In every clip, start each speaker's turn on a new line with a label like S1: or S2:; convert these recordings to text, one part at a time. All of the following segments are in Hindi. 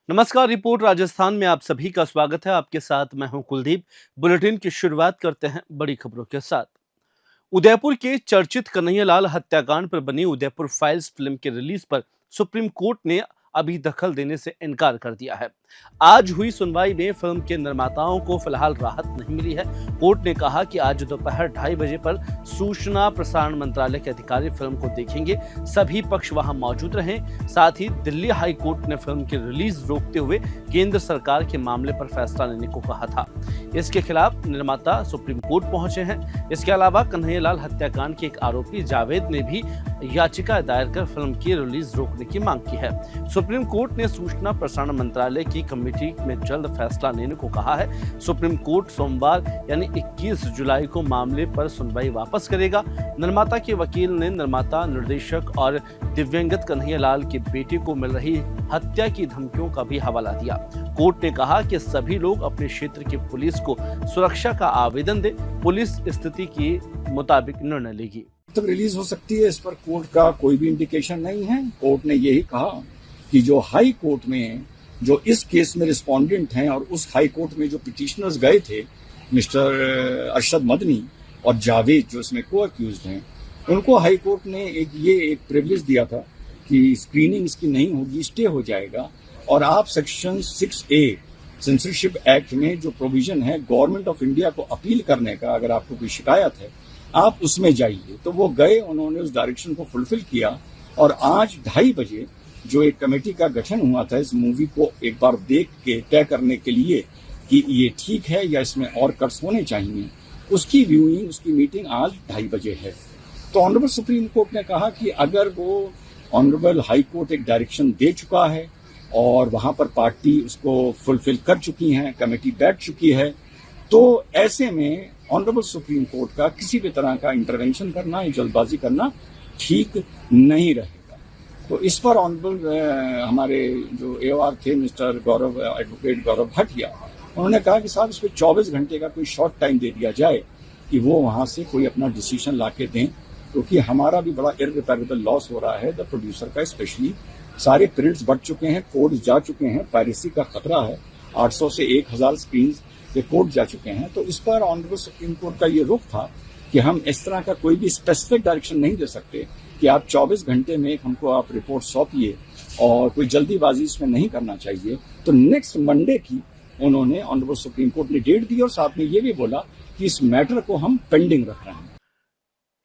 S1: नमस्कार। रिपोर्ट राजस्थान में आप सभी का स्वागत है। आपके साथ मैं हूं कुलदीप। बुलेटिन की शुरुआत करते हैं बड़ी खबरों के साथ। उदयपुर के चर्चित कन्हैयालाल हत्याकांड पर बनी उदयपुर फाइल्स फिल्म के रिलीज पर सुप्रीम कोर्ट ने अभी दखल देने से इनकार कर दिया है। आज हुई सुनवाई में फिल्म के निर्माताओं को फिलहाल राहत नहीं मिली है। कोर्ट ने कहा कि आज दोपहर 2:30 बजे पर सूचना प्रसारण मंत्रालय के अधिकारी फिल्म को देखेंगे। सभी पक्ष वहां मौजूद रहे। साथ ही दिल्ली हाई कोर्ट ने फिल्म की रिलीज रोकते हुए केंद्र सरकार के मामले पर फैसला लेने को कहा था। इसके खिलाफ निर्माता सुप्रीम कोर्ट पहुंचे हैं। इसके अलावा कन्हैयालाल हत्याकांड के एक आरोपी जावेद ने भी याचिका दायर कर फिल्म की रिलीज रोकने की मांग की है। सुप्रीम कोर्ट ने सूचना प्रसारण मंत्रालय की कमेटी में जल्द फैसला लेने को कहा है। सुप्रीम कोर्ट सोमवार यानी 21 जुलाई को मामले पर सुनवाई वापस करेगा। निर्माता के वकील ने निर्माता, निर्देशक और दिव्यंगत कन्हैयालाल के बेटे को मिल रही हत्या की धमकियों का भी हवाला दिया। कोर्ट ने कहा कि सभी लोग अपने क्षेत्र की पुलिस को सुरक्षा का आवेदन दें। पुलिस स्थिति के मुताबिक निर्णय लेगी।
S2: तक रिलीज हो सकती है, इस पर कोर्ट का कोई भी इंडिकेशन नहीं है। कोर्ट ने यही कहा कि जो हाई कोर्ट में जो इस केस में रिस्पोंडेंट हैं और उस हाई कोर्ट में जो पिटिशनर्स गए थे, मिस्टर अरशद मदनी और जावेद जो इसमें को अक्यूज्ड हैं, उनको हाई कोर्ट ने एक प्रिविलेज दिया था कि स्क्रीनिंग इसकी नहीं होगी, स्टे हो जाएगा और आप सेक्शन 6A सेंसरशिप एक्ट में जो प्रोविजन है गवर्नमेंट ऑफ इंडिया को अपील करने का, अगर आपको कोई शिकायत है आप उसमें जाइए। तो वो गए, उन्होंने उस डायरेक्शन को फुलफिल किया और आज 2:30 बजे जो एक कमेटी का गठन हुआ था इस मूवी को एक बार देख के तय करने के लिए कि ये ठीक है या इसमें और कट्स होने चाहिए, उसकी व्यूइंग, उसकी मीटिंग आज 2:30 बजे है। तो ऑनरेबल सुप्रीम कोर्ट ने कहा कि अगर वो ऑनरेबल हाई कोर्ट एक डायरेक्शन दे चुका है और वहां पर पार्टी उसको फुलफिल कर चुकी है, कमेटी बैठ चुकी है, तो ऐसे में ऑनरेबल सुप्रीम कोर्ट का किसी भी तरह का इंटरवेंशन करना या जल्दबाजी करना ठीक नहीं रहेगा। तो इस पर ऑनरेबल हमारे जो एओआर थे मिस्टर गौरव, एडवोकेट गौरव भटिया, उन्होंने कहा कि साहब इस पर 24 घंटे का कोई शॉर्ट टाइम दे दिया जाए कि वो वहां से कोई अपना डिसीजन ला के दें, क्योंकि हमारा भी बड़ा इररिपेरेबल लॉस हो रहा है द प्रोड्यूसर का। स्पेशली सारे प्रिंट्स बढ़ चुके हैं, कोड जा चुके हैं, पायरेसी का खतरा है, 800 से 1000 स्क्रीन ये कोर्ट जा चुके हैं। तो इस पर ऑनरेबल सुप्रीम कोर्ट का ये रुख था कि हम इस तरह का कोई भी स्पेसिफिक डायरेक्शन नहीं दे सकते कि आप 24 घंटे में हमको आप रिपोर्ट सौंपिए और कोई जल्दीबाजी इसमें नहीं करना चाहिए। तो नेक्स्ट मंडे की उन्होंने ऑनरेबल सुप्रीम कोर्ट ने डेट दी और साथ में ये भी बोला कि इस मैटर को हम पेंडिंग रख रहे हैं।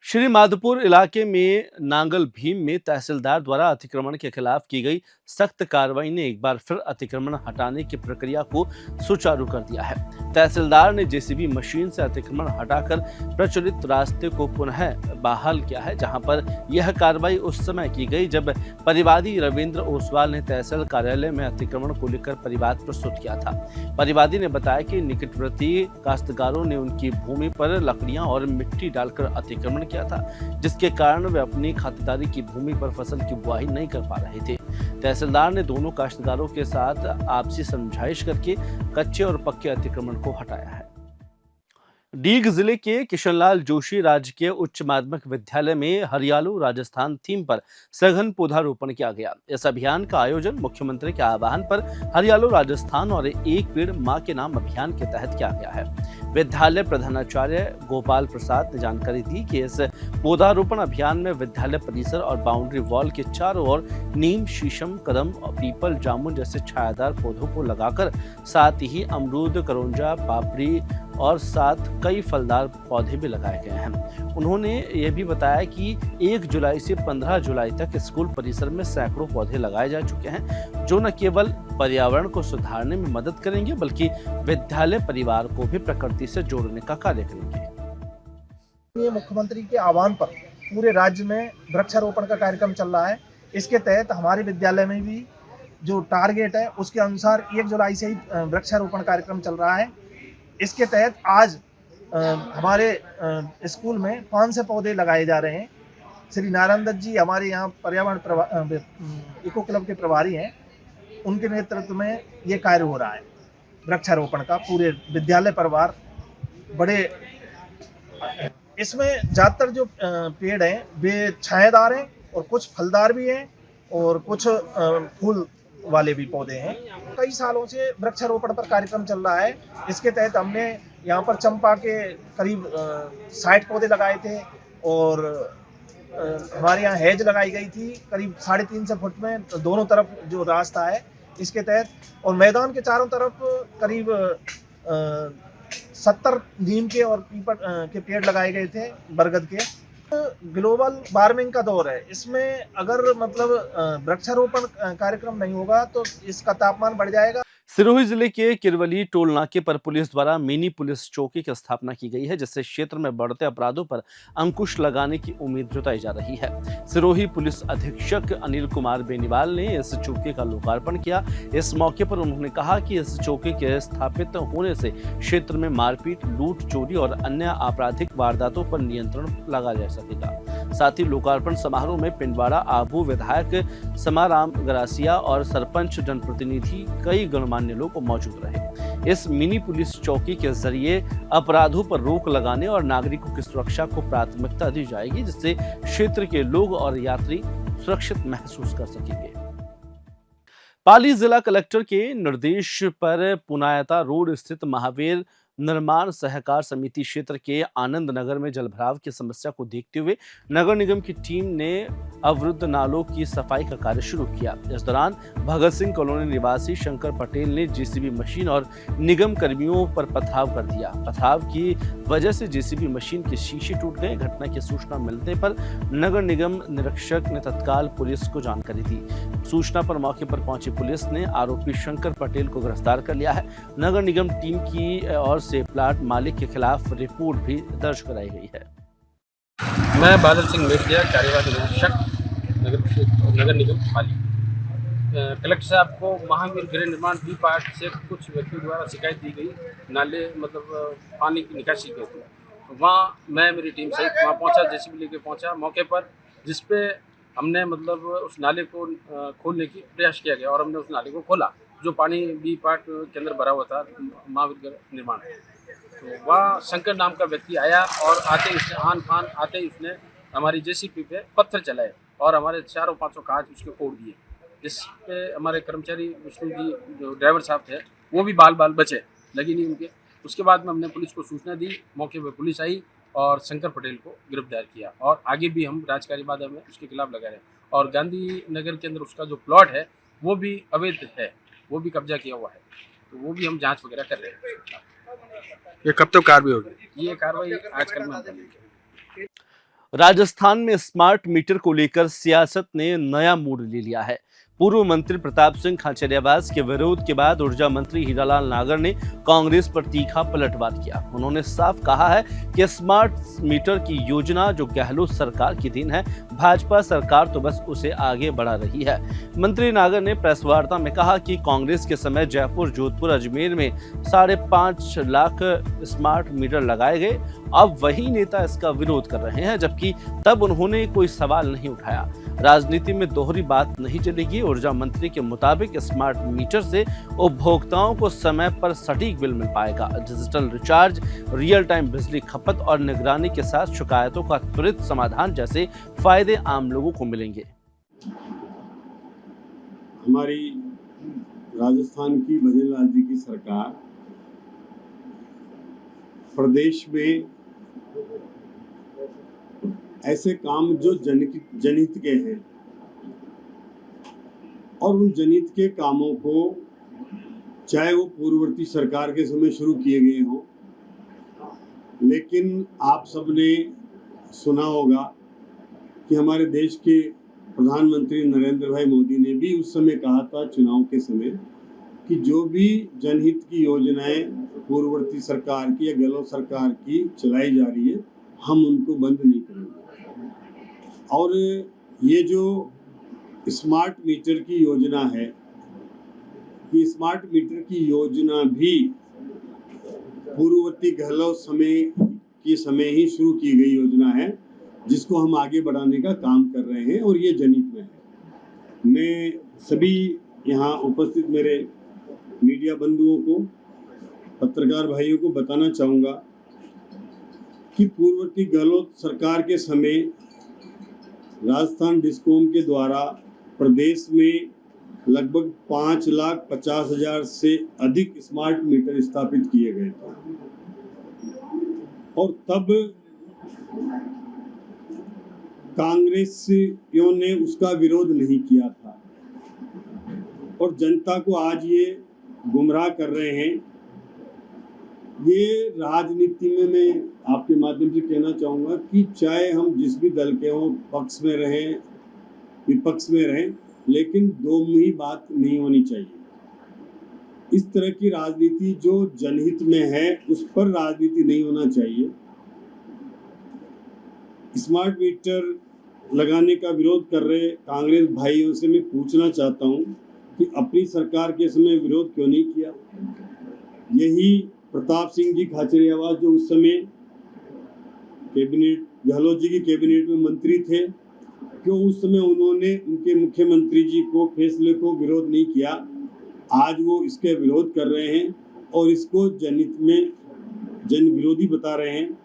S1: श्री माधोपुर इलाके में नांगल भीम में तहसीलदार द्वारा अतिक्रमण के खिलाफ की गई सख्त कार्रवाई ने एक बार फिर अतिक्रमण हटाने की प्रक्रिया को सुचारू कर दिया है। तहसीलदार ने जेसीबी मशीन से अतिक्रमण हटाकर प्रचलित रास्ते को पुनः बहाल किया है, जहां पर यह कार्रवाई उस समय की गई जब परिवादी रविंद्र ओसवाल ने तहसील कार्यालय में अतिक्रमण को लेकर परिवाद प्रस्तुत किया था। परिवादी ने बताया कि निकटवर्ती काश्तकारों ने उनकी भूमि पर लकड़ियां और मिट्टी डालकर अतिक्रमण किया था, जिसके कारण वे अपनी खातिरदारी की भूमि पर फसल की बुआई नहीं कर पा रहे थे। तहसीलदार ने दोनों काश्तकारों के साथ आपसी समझाइश करके कच्चे और पक्के अतिक्रमण को हटाया है। डीग जिले के किशनलाल जोशी राजकीय उच्च माध्यमिक विद्यालय में हरियालो राजस्थान थीम पर सघन पौधारोपण किया गया। इस अभियान का आयोजन मुख्यमंत्री के आह्वान पर हरियालो राजस्थान और एक पेड़ मां के नाम अभियान के तहत किया गया है। विद्यालय प्रधानाचार्य गोपाल प्रसाद ने जानकारी दी कि इस पौधारोपण अभियान में विद्यालय परिसर और बाउंड्री वॉल के चारों ओर नीम, शीशम, कदम, पीपल, जामुन जैसे छायादार पौधों को लगाकर साथ ही अमरूद, करौंजा, पापड़ी और साथ कई फलदार पौधे भी लगाए गए हैं। उन्होंने ये भी बताया कि 1 जुलाई से 15 जुलाई तक स्कूल परिसर में सैकड़ों पौधे लगाए जा चुके हैं, जो न केवल पर्यावरण को सुधारने में मदद करेंगे बल्कि विद्यालय परिवार को भी प्रकृति से जोड़ने का कार्य करेंगे।
S3: ये मुख्यमंत्री के आह्वान पर पूरे राज्य में वृक्षारोपण का कार्यक्रम चल रहा है। इसके तहत हमारे विद्यालय में भी जो टारगेट है उसके अनुसार 1 जुलाई से ही वृक्षारोपण कार्यक्रम चल रहा है। इसके तहत आज हमारे स्कूल में 500 पौधे लगाए जा रहे हैं। श्री नारायण दत्त जी हमारे यहाँ पर्यावरण इको क्लब के प्रभारी हैं, उनके नेतृत्व में ये कार्य हो रहा है वृक्षारोपण का। पूरे विद्यालय परिवार बड़े इसमें ज़्यादातर जो पेड़ हैं वे छायादार हैं और कुछ फलदार भी हैं और कुछ फूल वाले भी पौधे हैं। कई सालों से वृक्षारोपण पर कार्यक्रम चल रहा है। इसके तहत हमने यहाँ पर चंपा के करीब 60 पौधे लगाए थे और हमारे यहाँ हेज लगाई गई थी करीब 350 फुट में दोनों तरफ जो रास्ता है इसके तहत, और मैदान के चारों तरफ करीब 70 नीम के और पीपल के पेड़ लगाए गए थे, बरगद के। ग्लोबल वार्मिंग का दौर है, इसमें अगर मतलब वृक्षारोपण कार्यक्रम नहीं होगा तो इसका तापमान बढ़ जाएगा।
S1: सिरोही जिले के किरवली टोल नाके पर पुलिस द्वारा मिनी पुलिस चौकी की स्थापना की गई है, जिससे क्षेत्र में बढ़ते अपराधों पर अंकुश लगाने की उम्मीद जताई जा रही है। सिरोही पुलिस अधीक्षक अनिल कुमार बेनीवाल ने इस चौकी का लोकार्पण किया। इस मौके पर उन्होंने कहा कि इस चौकी के स्थापित होने से क्षेत्र में मारपीट, लूट, चोरी और अन्य आपराधिक वारदातों पर नियंत्रण लगा जा सकेगा। साथ ही लोकार्पण समारोह में पिंडवाड़ा आबू विधायक समाराम गरासिया और सरपंच जनप्रतिनिधि कई गणमान्य लोग मौजूद रहे। इस मिनी पुलिस चौकी के जरिए अपराधों पर रोक लगाने और नागरिकों की सुरक्षा को प्राथमिकता दी जाएगी, जिससे क्षेत्र के लोग और यात्री सुरक्षित महसूस कर सकेंगे। पाली जिला कलेक्टर के निर्देश पर पुनायता रोड स्थित महावीर निर्माण सहकार समिति क्षेत्र के आनंद नगर में जलभराव की समस्या को देखते हुए नगर निगम की टीम ने अवरुद्ध नालों की सफाई का कार्य शुरू किया। इस दौरान भगत सिंह कॉलोनी निवासी शंकर पटेल ने जेसीबी मशीन और निगम कर्मियों पर पथराव कर दिया। पथराव की वजह से जेसीबी मशीन के शीशे टूट गए। घटना की सूचना मिलने पर नगर निगम निरीक्षक ने तत्काल पुलिस को जानकारी दी। सूचना पर मौके पर पहुंची पुलिस ने आरोपी शंकर पटेल को गिरफ्तार कर लिया है। नगर निगम टीम की ओर से प्लाट मालिक के खिलाफ रिपोर्ट भी दर्ज कराई गई है।
S4: मैं बादल सिंह मेटिया, कार्यवाही निरीक्षक नगर निगम पाली। कलेक्टर साहब को महावीर गृह निर्माण बी पार्ट से कुछ व्यक्तियों द्वारा शिकायत दी गई, नाले मतलब पानी की निकासी के थी। वहाँ मैं मेरी टीम सहित वहाँ पहुँचा, जेसीबी लेके पहुँचा मौके पर, जिसपे हमने मतलब उस नाले को खोलने की प्रयास किया गया और हमने उस नाले को खोला जो पानी बी पार्ट के अंदर भरा हुआ था महावीर गृह निर्माण। तो वहाँ शंकर नाम का व्यक्ति आया और आते उसने आन फान आते ही उसने हमारी जेसीबी पे पत्थर चलाए और हमारे 400-500 कांच उसके फोड़ दिए, जिस पे हमारे कर्मचारी विष्णु जी जो ड्राइवर साहब थे वो भी बाल बचे, लगी नहीं उनके। उसके बाद में हमने पुलिस को सूचना दी, मौके पर पुलिस आई और शंकर पटेल को गिरफ्तार किया और आगे भी हम राजकारी बाधा में उसके खिलाफ लगा रहे। और गांधी नगर के अंदर उसका जो प्लॉट है वो भी अवैध है, वो भी कब्जा किया हुआ है, तो वो भी हम जांच वगैरह कर रहे हैं।
S5: ये कब तक कार्रवाई होगी?
S4: ये कार्रवाई आजकल में हम करेंगे।
S1: राजस्थान में स्मार्ट मीटर को लेकर सियासत ने नया मूड ले लिया है। पूर्व मंत्री प्रताप सिंह खाचरियावास के विरोध के बाद ऊर्जा मंत्री हीरालाल नागर ने कांग्रेस पर तीखा पलटवार किया। उन्होंने साफ कहा है कि स्मार्ट मीटर की योजना जो गहलोत सरकार की देन है, भाजपा सरकार तो बस उसे आगे बढ़ा रही है। मंत्री नागर ने प्रेस वार्ता में कहा कि कांग्रेस के समय जयपुर, जोधपुर, अजमेर में 5.5 लाख स्मार्ट मीटर लगाए गए। अब वही नेता इसका विरोध कर रहे हैं, जबकि तब उन्होंने कोई सवाल नहीं उठाया। राजनीति में दोहरी बात नहीं चलेगी। ऊर्जा मंत्री के मुताबिक स्मार्ट मीटर से उपभोक्ताओं को समय पर सटीक बिल मिल पाएगा। डिजिटल रिचार्ज, रियल टाइम बिजली खपत और निगरानी के साथ शिकायतों का त्वरित समाधान जैसे फायदे आम लोगों को मिलेंगे।
S6: हमारी राजस्थान की भजनलाल जी की सरकार प्रदेश में ऐसे काम जो जनहित के हैं और उन जनहित के कामों को चाहे वो पूर्ववर्ती सरकार के समय शुरू किए गए हों, लेकिन आप सबने सुना होगा कि हमारे देश के प्रधानमंत्री नरेंद्र भाई मोदी ने भी उस समय कहा था चुनाव के समय कि जो भी जनहित की योजनाएं पूर्ववर्ती सरकार की या गहलोत सरकार की चलाई जा रही है, हम उनको बंद नहीं करेंगे। और ये जो स्मार्ट मीटर की योजना है, ये स्मार्ट मीटर की योजना भी पूर्ववर्ती गहलोत समय ही शुरू की गई योजना है, जिसको हम आगे बढ़ाने का काम कर रहे हैं और ये जनहित में है। मैं सभी यहाँ उपस्थित मेरे मीडिया बंधुओं को, पत्रकार भाइयों को बताना चाहूँगा कि पूर्ववर्ती गहलोत सरकार के समय राजस्थान डिस्कॉम के द्वारा प्रदेश में लगभग 5,50,000 से अधिक स्मार्ट मीटर स्थापित किए गए थे और तब कांग्रेसियों ने उसका विरोध नहीं किया था और जनता को आज ये गुमराह कर रहे हैं। ये राजनीति में मैं आपके माध्यम से कहना चाहूँगा कि चाहे हम जिस भी दल के हों, पक्ष में रहें विपक्ष में रहें, लेकिन दो मुही बात नहीं होनी चाहिए। इस तरह की राजनीति जो जनहित में है उस पर राजनीति नहीं होना चाहिए। स्मार्ट मीटर लगाने का विरोध कर रहे कांग्रेस भाइयों से मैं पूछना चाहता हूं कि अपनी सरकार के समय विरोध क्यों नहीं किया। यही प्रताप सिंह जी खाचरियावास जो उस समय कैबिनेट गहलोत जी की कैबिनेट में मंत्री थे, क्यों उस समय उन्होंने उनके मुख्यमंत्री जी को फैसले को विरोध नहीं किया। आज वो इसके विरोध कर रहे हैं और इसको जनहित में जन विरोधी बता रहे हैं।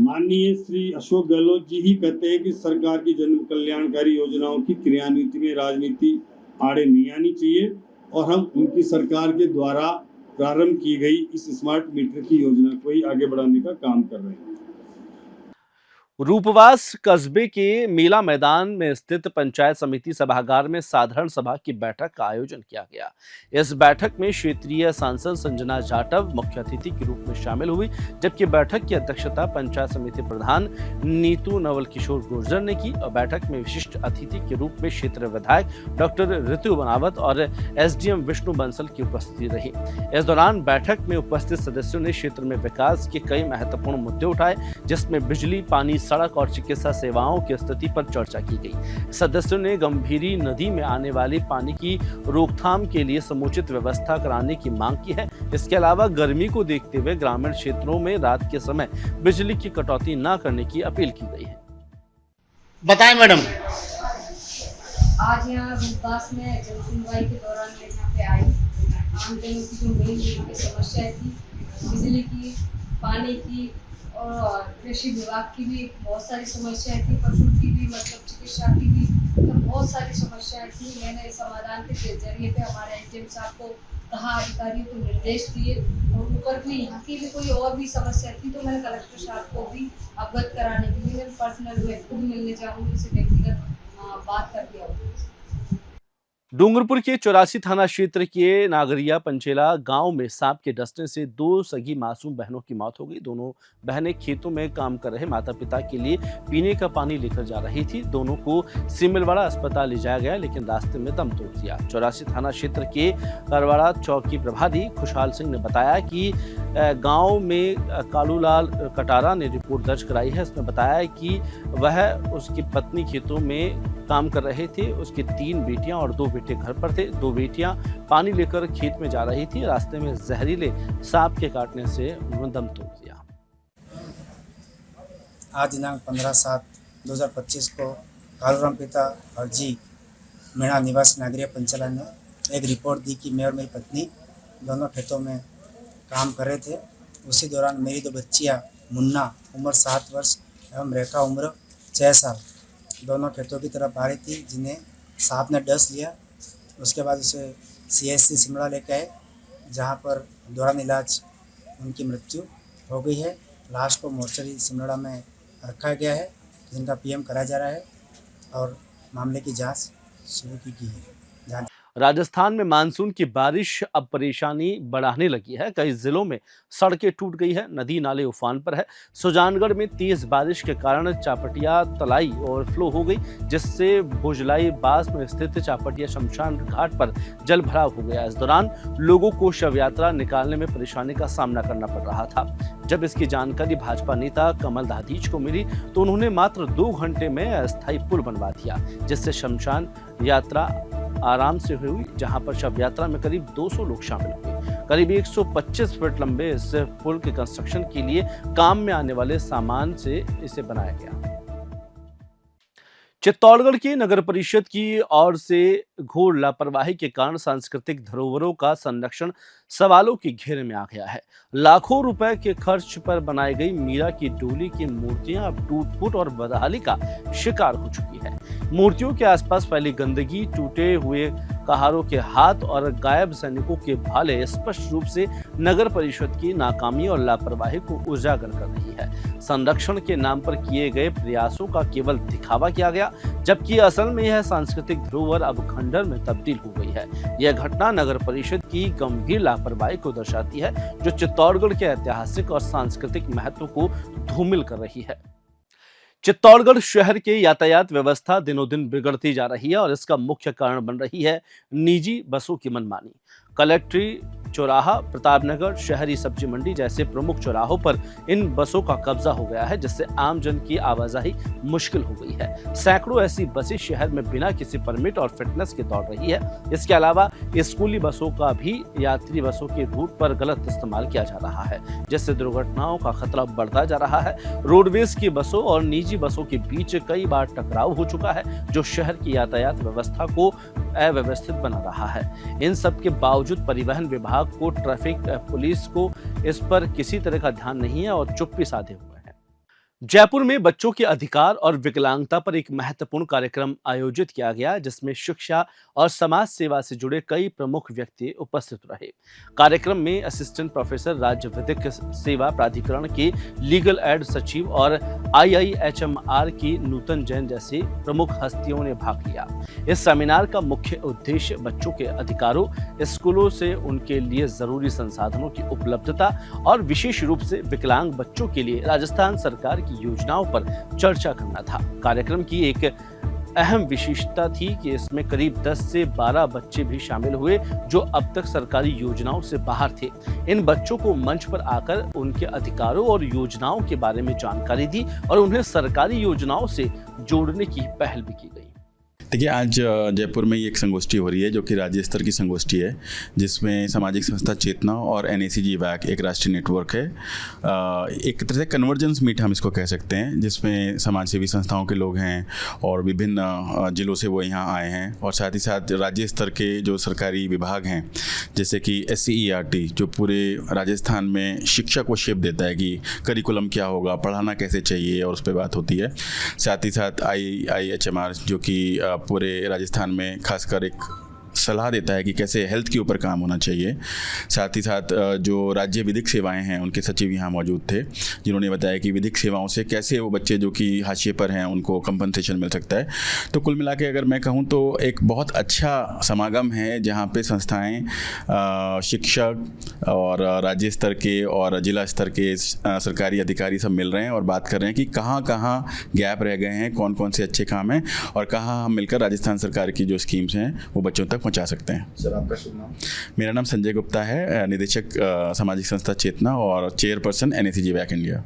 S6: माननीय श्री अशोक गहलोत जी ही कहते हैं कि सरकार की जन कल्याणकारी योजनाओं की क्रियान्विति में राजनीति आड़े नहीं आनी चाहिए और हम उनकी सरकार के द्वारा प्रारंभ की गई इस स्मार्ट मीटर की योजना को ही आगे बढ़ाने का काम कर रहे हैं।
S1: रूपवास कस्बे के मेला मैदान में स्थित पंचायत समिति सभागार में साधारण सभा की बैठक का आयोजन किया गया। इस बैठक में क्षेत्रीय सांसद संजना जाटव मुख्य अतिथि के रूप में शामिल हुई, जबकि बैठक की अध्यक्षता पंचायत समिति प्रधान नीतू नवल किशोर गुर्जर ने की और बैठक में विशिष्ट अतिथि के रूप में क्षेत्रीय विधायक डॉक्टर ऋतु बनावत और एसडीएम विष्णु बंसल की उपस्थिति रही। इस दौरान बैठक में उपस्थित सदस्यों ने क्षेत्र में विकास के कई महत्वपूर्ण मुद्दे उठाए, जिसमें बिजली, पानी, सड़क और चिकित्सा सेवाओं की स्थिति पर चर्चा की गई। सदस्यों ने गंभीरी नदी में आने वाले पानी की रोकथाम के लिए समुचित व्यवस्था कराने की मांग की है। इसके अलावा गर्मी को देखते हुए ग्रामीण क्षेत्रों में रात के समय बिजली की कटौती न करने की अपील की गई है।
S7: बताएं मैडम।
S8: आज यहाँ रूपवास में जन सुनवाई के दौरान मैं यहाँ पे आई। आम जनों की जो मेन समस्या थी बिजली की, पानी की और कृषि विभाग की भी बहुत सारी समस्याएं थी, पशु की भी, मतलब चिकित्सा की भी, तो बहुत सारी समस्याएं थी। मैंने समाधान के जरिए पे हमारे एसडीएम साहब को कहा, अधिकारियों को निर्देश दिए और ऊपर भी यहाँ की भी कोई और भी समस्या थी तो मैंने कलेक्टर साहब को भी अवगत कराने के लिए मैं पर्सनल में खुद मिलने जाऊँगी, उनसे व्यक्तिगत बात करके आऊँगी।
S1: डूंगरपुर के 84 थाना क्षेत्र के नागरिया पंचेला गांव में सांप के डसने से 2 सगी मासूम बहनों की मौत हो गई। दोनों बहनें खेतों में काम कर रहे माता पिता के लिए पीने का पानी लेकर जा रही थी। दोनों को सिमलवाड़ा अस्पताल ले जाया गया, लेकिन रास्ते में दम तोड़ दिया। 84 थाना क्षेत्र के करवाड़ा चौकी प्रभारी खुशहाल सिंह ने बताया कि गांव में कालूलाल कटारा ने रिपोर्ट दर्ज कराई है। इसमें बताया कि वह उसकी पत्नी खेतों में काम कर रहे थे। उसकी 3 बेटियां और 2 बेटे घर पर थे। 2 बेटियां पानी लेकर खेत में जा रही थी। रास्ते में जहरीले सांप के काटने से उन्होंने दम तोड़ दिया।
S7: आज दिनांक 15/7/2025 को कालूराम पिता और जी मेणा निवासी नागरिया पंचला ने एक रिपोर्ट दी कि मैं और मेरी पत्नी दोनों खेतों में काम कर रहे थे। उसी दौरान मेरी 2 बच्चियां मुन्ना उम्र 7 वर्ष एवं रेखा उम्र 6 साल दोनों खेतों की तरफ आ रही थी, जिन्हें सांप ने डस लिया। उसके बाद उसे CHC सिमड़ा लेके आए, जहां पर दौरान इलाज उनकी मृत्यु हो गई है। लाश को मोर्चरी सिमड़ा में रखा गया है, जिनका PM कराया जा रहा है और मामले की जांच शुरू की है।
S1: राजस्थान में मानसून की बारिश अब परेशानी बढ़ाने लगी है। कई जिलों में सड़कें टूट गई है, नदी नाले उफान पर है। सुजानगढ़ में तेज बारिश के कारण चापटिया तलाई ओवरफ्लो हो गई, जिससे भुजलाई बास में स्थित चापटिया शमशान घाट पर जल भराव हो गया। इस दौरान लोगों को शव यात्रा निकालने में परेशानी का सामना करना पड़ रहा था। जब इसकी जानकारी भाजपा नेता कमल दाधीच को मिली तो उन्होंने मात्र 2 घंटे में अस्थायी पुल बनवा दिया, जिससे शमशान यात्रा आराम से हुई, जहां पर शव यात्रा में करीब 200 लोग शामिल हुए। करीब 125 फीट लंबे इस पुल के कंस्ट्रक्शन के लिए काम में आने वाले सामान से इसे बनाया गया। चित्तौड़गढ़ की नगर परिषद की ओर से घोर लापरवाही के कारण सांस्कृतिक धरोहरों का संरक्षण सवालों के घेरे में आ गया है। लाखों रुपए के खर्च पर बनाई गई मीरा की डोली की मूर्तियां अब टूट फूट और बदहाली का शिकार हो चुकी है। मूर्तियों के आसपास फैली गंदगी, टूटे हुए कहारों के हाथ और गायब सैनिकों के भाले स्पष्ट रूप से नगर परिषद की नाकामी और लापरवाही को उजागर कर रही है। संरक्षण के नाम पर किए गए प्रयासों का केवल दिखावा किया गया, जबकि असल में यह सांस्कृतिक धरोहर अब खंडहर में तब्दील हो गई है। यह घटना नगर परिषद की गंभीर लापरवाही को दर्शाती है, जो चित्तौड़गढ़ के ऐतिहासिक और सांस्कृतिक महत्व को धूमिल कर रही है। चित्तौड़गढ़ शहर के यातायात व्यवस्था दिनों दिन बिगड़ती जा रही है और इसका मुख्य कारण बन रही है निजी बसों की मनमानी। कलेक्ट्री चौराहा, प्रतापनगर, शहरी सब्जी मंडी जैसे प्रमुख चौराहों पर इन बसों का कब्जा हो गया है, जिससे आम जन की आवाजाही मुश्किल हो गई है। सैकड़ों ऐसी बसें शहर में बिना किसी परमिट और फिटनेस के दौड़ रही है। इसके अलावा स्कूली बसों का भी यात्री बसों के रूट पर गलत इस्तेमाल किया जा रहा है, जिससे दुर्घटनाओं का खतरा बढ़ता जा रहा है। रोडवेज की बसों और निजी बसों के बीच कई बार टकराव हो चुका है, जो शहर की यातायात व्यवस्था को अव्यवस्थित बना रहा है। इन सब के बावजूद परिवहन विभाग को, ट्रैफिक पुलिस को इस पर किसी तरह का ध्यान नहीं है और चुप्पी साधे हुए हैं। जयपुर में बच्चों के अधिकार और विकलांगता पर एक महत्वपूर्ण कार्यक्रम आयोजित किया गया, जिसमें शिक्षा और समाज सेवा से जुड़े कई प्रमुख व्यक्ति उपस्थित रहे। कार्यक्रम में असिस्टेंट प्रोफेसर राज्य विधिक सेवा प्राधिकरण के लीगल एड सचिव और IIHMR की नूतन जैन जैसी प्रमुख हस्तियों ने भाग लिया। इस सेमिनार का मुख्य उद्देश्य बच्चों के अधिकारों, स्कूलों से उनके लिए जरूरी संसाधनों की उपलब्धता और विशेष रूप से विकलांग बच्चों के लिए राजस्थान सरकार की योजनाओं पर चर्चा करना था। कार्यक्रम की एक अहम विशेषता थी कि इसमें करीब 10 से 12 बच्चे भी शामिल हुए, जो अब तक सरकारी योजनाओं से बाहर थे। इन बच्चों को मंच पर आकर उनके अधिकारों और योजनाओं के बारे में जानकारी दी और उन्हें सरकारी योजनाओं से जोड़ने की पहल भी की गई।
S9: देखिए, आज जयपुर में ये एक संगोष्ठी हो रही है जो कि राज्य स्तर की संगोष्ठी है, जिसमें सामाजिक संस्था चेतना और NACG वैक एक राष्ट्रीय नेटवर्क है। एक तरह से कन्वर्जेंस मीट हम इसको कह सकते हैं, जिसमें समाजसेवी संस्थाओं के लोग हैं और विभिन्न जिलों से वो यहाँ आए हैं, और साथ ही साथ राज्य स्तर के जो सरकारी विभाग हैं, जैसे कि SCERT जो पूरे राजस्थान में शिक्षा को शेप देता है कि करिकुलम क्या होगा, पढ़ाना कैसे चाहिए, और उस पर बात होती है। साथ ही साथ IIHMR जो कि पूरे राजस्थान में खासकर एक सलाह देता है कि कैसे हेल्थ के ऊपर काम होना चाहिए। साथ ही साथ जो राज्य विधिक सेवाएं हैं उनके सचिव यहाँ मौजूद थे, जिन्होंने बताया कि विधिक सेवाओं से कैसे वो बच्चे जो कि हाशिए पर हैं उनको कंपनसेशन मिल सकता है। तो कुल मिला के अगर मैं कहूँ तो एक बहुत अच्छा समागम है, जहाँ पे संस्थाएं, शिक्षक और राज्य स्तर के और जिला स्तर के सरकारी अधिकारी सब मिल रहे हैं और बात कर रहे हैं कि कहाँ कहाँ गैप रह गए हैं, कौन कौन से अच्छे काम हैं और कहाँ हम मिलकर राजस्थान सरकार की जो स्कीम्स हैं वो बच्चों तक पहुंचा सकते हैं।
S2: सर, आपका शुभ नाम?
S9: मेरा नाम संजय गुप्ता है, निदेशक सामाजिक संस्था चेतना और चेयरपर्सन NACG वैक इंडिया।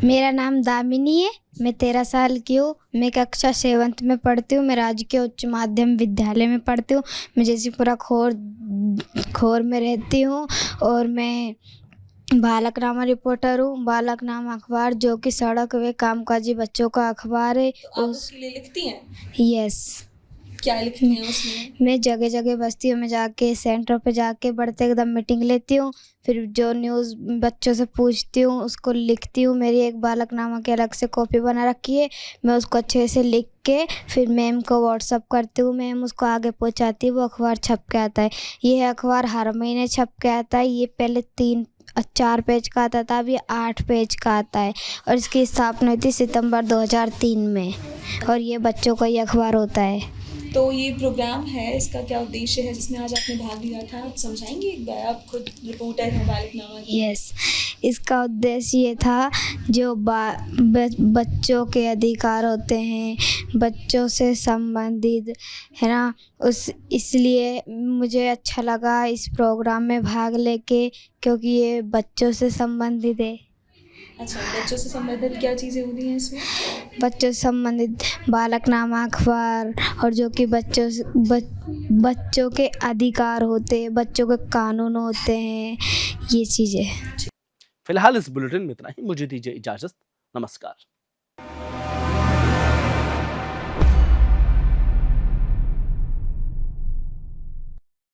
S10: मेरा नाम दामिनी है, मैं 13 साल की हूँ। मैं कक्षा 7th में पढ़ती हूँ। मैं राजकीय उच्च माध्यम विद्यालय में पढ़ती हूँ। मैं जैसीपुरा खोर में रहती हूँ और मैं बालकनामा रिपोर्टर हूँ। बालकनामा अखबार जो कि सड़क व कामकाजी बच्चों का अखबार है।
S11: उसके लिए लिखती हैं?
S10: यस।
S11: क्या लिखती हैं उसमें?
S10: मैं जगह जगह बस्तियों में जाके, सेंटर पे जाके बढ़ते एकदम मीटिंग लेती हूँ, फिर जो न्यूज़ बच्चों से पूछती हूँ उसको लिखती हूँ। मेरी एक बालकनामा की अलग से कॉपी बना रखी है, मैं उसको अच्छे से लिख के फिर मैम को व्हाट्सअप करती हूँ, मैम उसको आगे पहुँचाती है, वो अखबार छप के आता है। ये अखबार हर महीने छप के आता है। ये पहले 4 पेज का आता था, अभी 8 पेज का आता है और इसकी स्थापना हुई थी सितंबर 2003 में, और ये बच्चों का ये अखबार होता है।
S11: तो ये प्रोग्राम है, इसका क्या उद्देश्य है जिसमें आज आपने भाग लिया था, आप समझाएंगे एक बार? आप खुद रिपोर्टर हैं बालकनामा की।
S10: यस, इसका उद्देश्य ये था जो बच्चों के अधिकार होते हैं, बच्चों से संबंधित है ना, इसलिए मुझे अच्छा लगा इस प्रोग्राम में भाग लेके, क्योंकि ये बच्चों से संबंधित है।
S11: अच्छा, बच्चों से संबंधित क्या चीज़ें होती हैं इसमें?
S10: बच्चों से संबंधित बालकनामा अखबार, और जो कि बच्चों के अधिकार होते हैं, बच्चों के कानून होते हैं, ये चीज़ें।
S1: फिलहाल इस बुलेटिन में इतना ही। मुझे दीजिए इजाजत। नमस्कार।